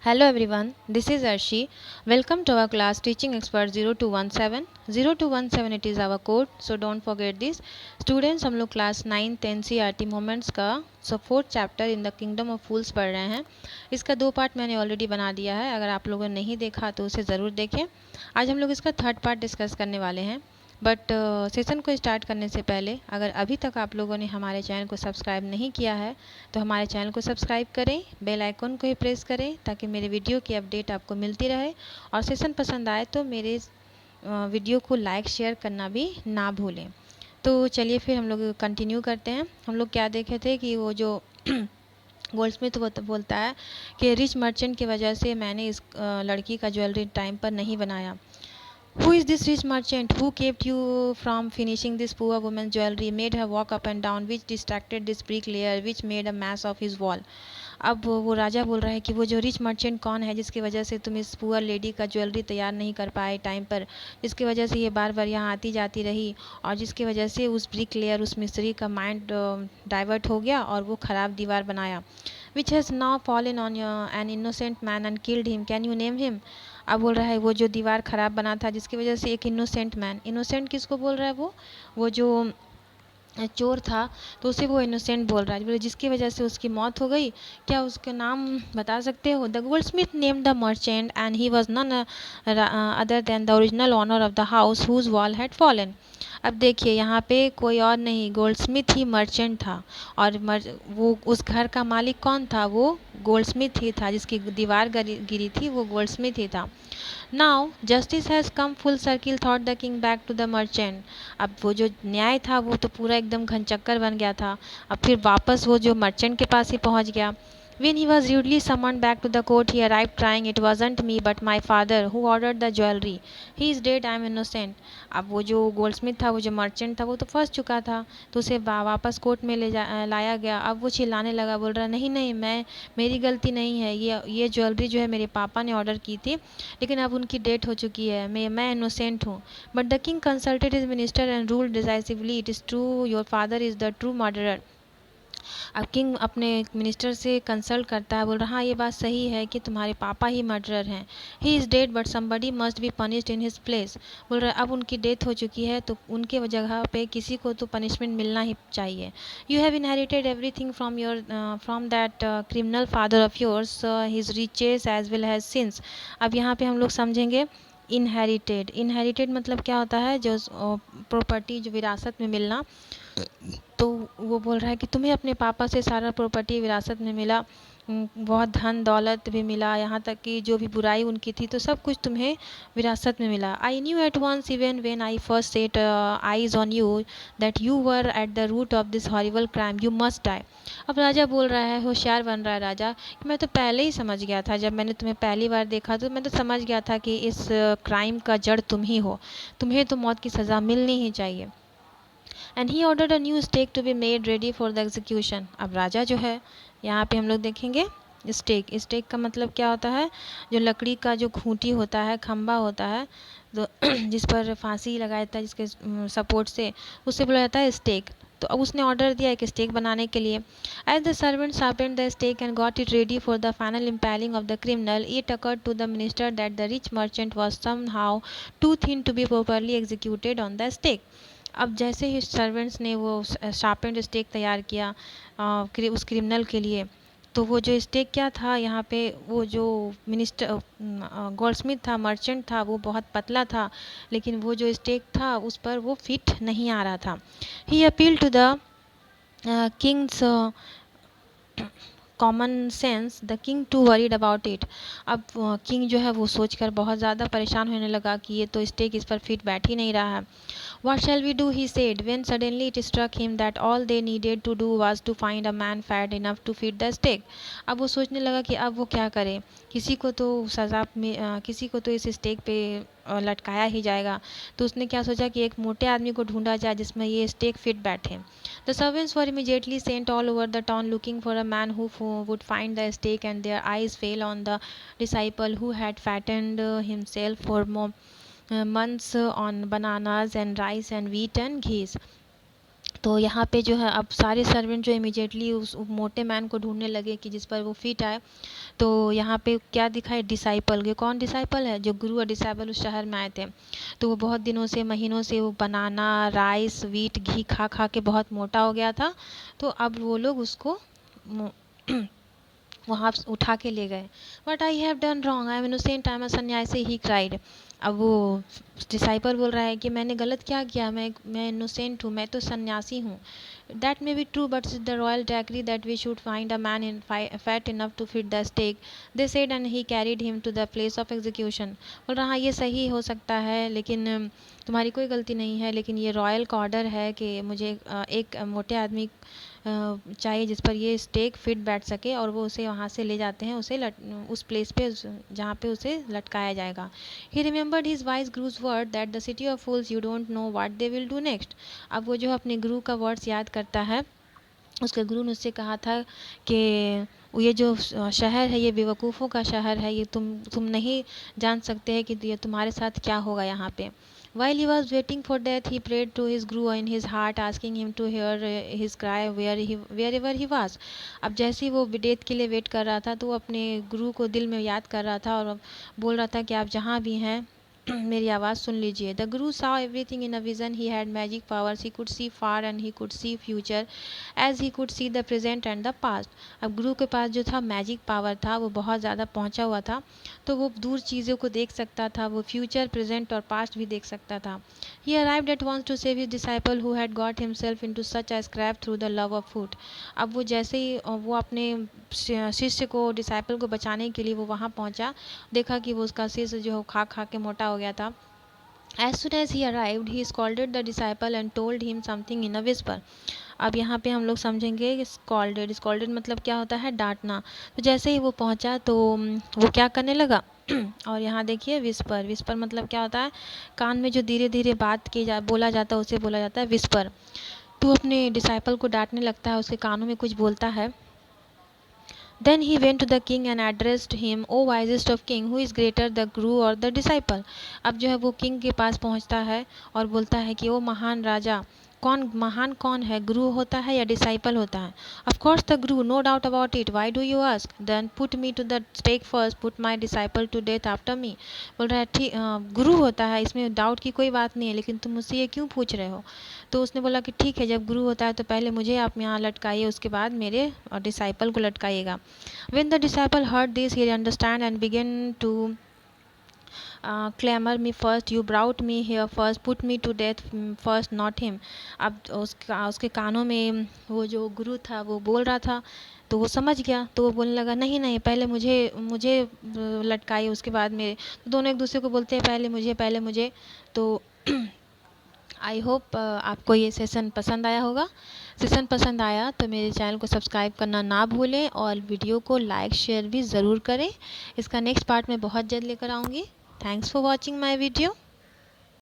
Hello everyone, this is Arshi. Welcome to our class Teaching Expert 0217. 0217 it is our code, so don't forget this. Students हम लोग class 9th NCERT moments का fourth chapter in the kingdom of fools पढ़ रहे हैं। इसका 2 part मैंने already बना दिया है, अगर आप लोगों ने नहीं देखा तो उसे ज़रूर देखें। आज हम लोग इसका थर्ड पार्ट डिस्कस करने वाले हैं। बट सेशन को स्टार्ट करने से पहले अगर अभी तक आप लोगों ने हमारे चैनल को सब्सक्राइब नहीं किया है तो हमारे चैनल को सब्सक्राइब करें, बेल आइकन को ही प्रेस करें ताकि मेरे वीडियो की अपडेट आपको मिलती रहे। और सेशन पसंद आए तो मेरे वीडियो को लाइक शेयर करना भी ना भूलें। तो चलिए फिर हम लोग कंटिन्यू करते हैं। हम लोग क्या देखे थे कि वो जो गोल्डस्मिथ बोलता है कि रिच मर्चेंट की वजह से मैंने इस लड़की का ज्वेलरी टाइम पर नहीं बनाया। Who is this rich merchant who kept you from finishing this poor woman's jewelry, made her walk up and down, which distracted this bricklayer, which made a mess of his wall? अब वो राजा बोल रहा है कि वो जो rich merchant कौन है जिसकी वजह से तुम इस पुअर लेडी का ज्वेलरी तैयार नहीं कर पाए टाइम पर, जिसकी वजह से ये बार बार यहाँ आती जाती रही और जिसकी वजह से उस ब्रिक लेयर उस मिस्त्री का माइंड डाइवर्ट हो गया और वो ख़राब दीवार बनाया। Which has now fallen on an innocent man and killed him, can you name him? अब बोल रहा है वो जो दीवार ख़राब बना था जिसकी वजह से एक इनोसेंट मैन, इनोसेंट किसको बोल रहा है? वो जो चोर था तो उसे वो इनोसेंट बोल रहा है, बोले जिसकी वजह से उसकी मौत हो गई। क्या उसका नाम बता सकते हो? The goldsmith named the merchant and he was none other than the original owner of the house whose wall had fallen. अब देखिए यहाँ पे कोई और नहीं, गोल्डस्मिथ ही मर्चेंट था और वो उस घर का मालिक कौन था? वो गोल्डस्मिथ ही था, जिसकी दीवार गिरी थी वो गोल्डस्मिथ ही था। Now justice has come full circle thought the king back to the merchant. अब वो जो न्याय था वो तो पूरा एकदम घनचक्कर बन गया था, अब फिर वापस वो जो मर्चेंट के पास ही पहुंच गया। When he was rudely summoned back to the court, he arrived crying, "It wasn't me, but my father, who ordered the jewelry. He is dead, I am innocent." अब वो जो गोल्डस्मिथ था, वो जो मर्चेंट था, वो तो फंस चुका था, तो उसे वापस कोर्ट में लाया गया। अब वो चिल्लाने लगा, बोल रहा नहीं नहीं, मेरी गलती नहीं है, ये ज्वेलरी जो है मेरे पापा ने ऑर्डर की थी, लेकिन अब उनकी डेथ हो चुकी है, मैं इनोसेंट हूँ। But the king consulted his minister and ruled decisively, "it is true, your father is the true murderer." अब किंग अपने मिनिस्टर से कंसल्ट करता है, बोल रहा हाँ ये बात सही है कि तुम्हारे पापा ही मर्डरर हैं। He is dead but somebody must be punished in his place. बोल रहा अब उनकी डेथ हो चुकी है तो उनके जगह पे किसी को तो पनिशमेंट मिलना ही चाहिए। You have inherited everything from that criminal father of yours, his riches as well has sins. अब यहाँ पे हम लोग समझेंगे इनहेरिटेड मतलब क्या होता है? जो प्रॉपर्टी जो विरासत में मिलना। तो वो बोल रहा है कि तुम्हें अपने पापा से सारा प्रॉपर्टी विरासत में मिला, बहुत धन दौलत भी मिला, यहाँ तक कि जो भी बुराई उनकी थी तो सब कुछ तुम्हें विरासत में मिला। I knew at once even when I first set eyes on you that you were at the root of this horrible crime, you must die. अब राजा बोल रहा है, होशियार बन रहा है राजा, कि मैं तो पहले ही समझ गया था, जब मैंने तुम्हें पहली बार देखा तो मैं तो समझ गया था कि इस क्राइम का जड़ तुम ही हो, तुम्हें तो मौत की सज़ा मिलनी ही चाहिए। And he ordered a new stake to be made ready for the execution. अब राजा जो है, यहाँ पे हम लोग देखेंगे स्टेक का मतलब क्या होता है? जो लकड़ी का जो खूंटी होता है, खंबा होता है, तो जिस पर फांसी लगाया जाता है, जिसके सपोर्ट से, उससे बोला जाता है स्टेक। तो अब उसने ऑर्डर दिया एक स्टेक बनाने के लिए। As the servant sharpened the stake and got it ready for the final impaling of the criminal, it occurred to the minister that the rich merchant was somehow too thin to be properly executed on the stake. अब जैसे ही servants ने वो sharpened stake तैयार किया उस criminal के लिए, तो वो जो स्टेक क्या था यहाँ पे, वो जो मिनिस्टर गोल्डस्मिथ था, मर्चेंट था, वो बहुत पतला था, लेकिन वो जो स्टेक था उस पर वो फिट नहीं आ रहा था। He appeal to the king's common sense, the king too worried about it. अब किंग जो है वो सोचकर बहुत ज़्यादा परेशान होने लगा कि ये तो स्टेक इस पर फिट बैठ ही नहीं रहा है। What shall we do? He said, when suddenly it struck him that all they needed to do was to find a man fat enough to feed the stake. अब वो सोचने लगा कि अब वो क्या करे, किसी को तो सज़ा में किसी को तो इस स्टेक पे लटकाया ही जाएगा। तो उसने क्या सोचा कि एक मोटे आदमी को ढूंढा जाए जिसमें ये स्टेक फिट बैठे। The servants were immediately sent all over the town looking for a man who would find the stake, and their eyes fell on the disciple who had fattened himself for months on bananas and rice and wheat and ghee. तो यहाँ पे जो है अब सारे servant जो immediately उस मोटे मैन को ढूंढने लगे कि जिस पर वो फिट आए। तो यहाँ पे क्या दिखाए, डिसाइपल के, कौन डिसाइपल है, जो गुरु और डिसाइपल उस शहर में आए थे। तो वो बहुत दिनों से, महीनों से वो बनाना, राइस, व्हीट, घी खा खा के बहुत मोटा हो गया था। तो अब वो लोग उसको वहाँ उठा के ले गए। But I have done wrong, I am innocent, I am a सन्यासी, ही क्राइड। अब वो डिसाइपल बोल रहा है कि मैंने गलत क्या किया, मैं इनोसेंट हूँ, मैं तो सन्यासी हूँ। That may be true but the royal decree that we should find a man in fat enough to fit the stake, they said, and he carried him to the place of execution. बोल रहा हाँ ये सही हो सकता है, लेकिन तुम्हारी कोई गलती नहीं है, लेकिन ये रॉयल का ऑर्डर है कि मुझे एक मोटे आदमी चाहिए जिस पर ये स्टेक फिट बैठ सके, और वो उसे वहाँ से ले जाते हैं, उसे उस प्लेस पे जहाँ पे उसे लटकाया जाएगा। He remembered his wise guru's word that the city of fools you don't know what they will do next. अब वो जो अपने गुरु का वर्ड्स याद करता है, उसके गुरु ने उससे कहा था कि ये जो शहर है ये बेवकूफ़ों का शहर है, ये तुम नहीं जान सकते हैं कि ये तुम्हारे साथ क्या होगा यहाँ पे। While he was waiting for death, he prayed to his guru in his heart, asking him to hear his cry wherever he was. अब जैसे ही वो डेथ के लिए वेट कर रहा था, तो वो अपने गुरु को दिल में याद कर रहा था और बोल रहा था कि आप जहाँ भी हैं मेरी आवाज़ सुन लीजिए। The Guru saw everything in a vision. He had magic powers. He could see far and he could see future as he could see the present and the past. अब गुरु के पास जो था मैजिक पावर था, वो बहुत ज़्यादा पहुंचा हुआ था, तो वो दूर चीज़ों को देख सकता था, वो फ्यूचर, प्रेजेंट और पास्ट भी देख सकता था। He arrived at once to save his disciple who had got himself into such a scrape through the love of food. अब वो जैसे ही वो अपने शिष्य को, डिसाइपल को बचाने के लिए वो वहाँ पहुँचा, देखा कि वो उसका शिष्य जो खा खा के मोटा हो गया था। As soon as he arrived, he scolded the disciple and told him something in a whisper. अब यहाँ पे हम लोग समझेंगे स्कॉल्डेड, स्कॉल्डेड मतलब क्या होता है, डांटना। तो जैसे ही वो पहुँचा तो वो क्या करने लगा और यहाँ देखिए विस्पर, विस्पर मतलब क्या होता है, कान में जो धीरे धीरे बात बोला जाता है उसे बोला जाता है विस्पर। तो अपने डिसाइपल को डांटने लगता है, उसके कानों में कुछ बोलता है। Then he went to the king and addressed him, O wisest of king, who is greater, the guru or the disciple? अब जो है वो किंग के पास पहुंचता है और बोलता है कि ओ महान राजा, महान कौन है, गुरु होता है या डिसाइपल होता है? Of course the guru, no doubt about it, why do you ask, then put me to the stake first, put my disciple to death after me. बोल रहा है ठीक, गुरु होता है, इसमें डाउट की कोई बात नहीं है, लेकिन तुम मुझसे ये क्यों पूछ रहे हो? तो उसने बोला कि ठीक है, जब गुरु होता है तो पहले मुझे आप यहाँ लटकाइए, उसके बाद मेरे डिसाइपल को लटकाइएगा। When the disciple heard this, he understood and began to clamor, me first, you brought me here first, put me to death first, not him. अब उसके कानों में वो जो गुरु था वो बोल रहा था, तो वो समझ गया, तो वो बोलने लगा नहीं नहीं, पहले मुझे मुझे लटकाइए, उसके बाद मेरे। तो दोनों एक दूसरे को बोलते हैं पहले मुझे। तो आई होप आपको ये सेशन पसंद आया होगा। सेशन पसंद आया तो मेरे चैनल को सब्सक्राइब करना ना भूलें और वीडियो को लाइक शेयर भी ज़रूर करें। इसका नेक्स्ट पार्ट मैं बहुत जल्द लेकर आऊँगी। Thanks for watching my video.